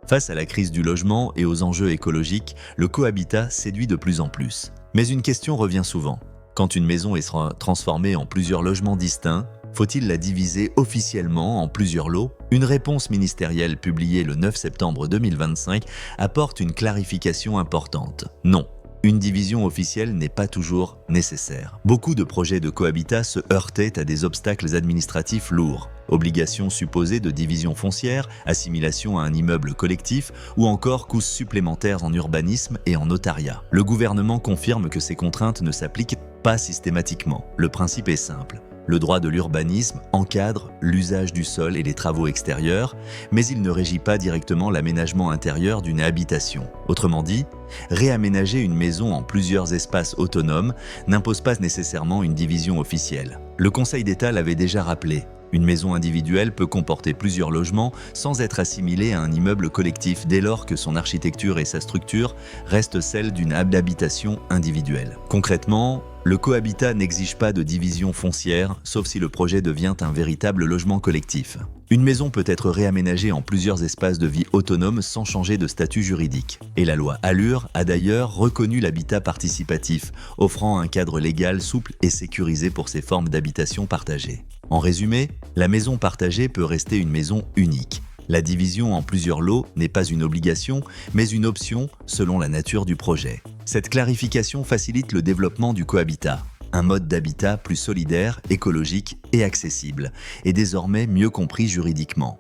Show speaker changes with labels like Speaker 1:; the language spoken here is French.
Speaker 1: Face à la crise du logement et aux enjeux écologiques, le cohabitat séduit de plus en plus. Mais une question revient souvent. Quand une maison est transformée en plusieurs logements distincts, faut-il la diviser officiellement en plusieurs lots? Une réponse ministérielle publiée le 9 septembre 2025 apporte une clarification importante. Non. Une division officielle n'est pas toujours nécessaire. Beaucoup de projets de cohabitat se heurtaient à des obstacles administratifs lourds. Obligations supposées de division foncière, assimilation à un immeuble collectif ou encore coûts supplémentaires en urbanisme et en notariat. Le gouvernement confirme que ces contraintes ne s'appliquent pas systématiquement. Le principe est simple. Le droit de l'urbanisme encadre l'usage du sol et les travaux extérieurs, mais il ne régit pas directement l'aménagement intérieur d'une habitation. Autrement dit, réaménager une maison en plusieurs espaces autonomes n'impose pas nécessairement une division officielle. Le Conseil d'État l'avait déjà rappelé. Une maison individuelle peut comporter plusieurs logements sans être assimilée à un immeuble collectif dès lors que son architecture et sa structure restent celles d'une habitation individuelle. Concrètement, le cohabitat n'exige pas de division foncière, sauf si le projet devient un véritable logement collectif. Une maison peut être réaménagée en plusieurs espaces de vie autonomes sans changer de statut juridique. Et la loi ALUR a d'ailleurs reconnu l'habitat participatif, offrant un cadre légal souple et sécurisé pour ces formes d'habitation partagée. En résumé, la maison partagée peut rester une maison unique. La division en plusieurs lots n'est pas une obligation, mais une option selon la nature du projet. Cette clarification facilite le développement du cohabitat. Un mode d'habitat plus solidaire, écologique et accessible, est désormais mieux compris juridiquement.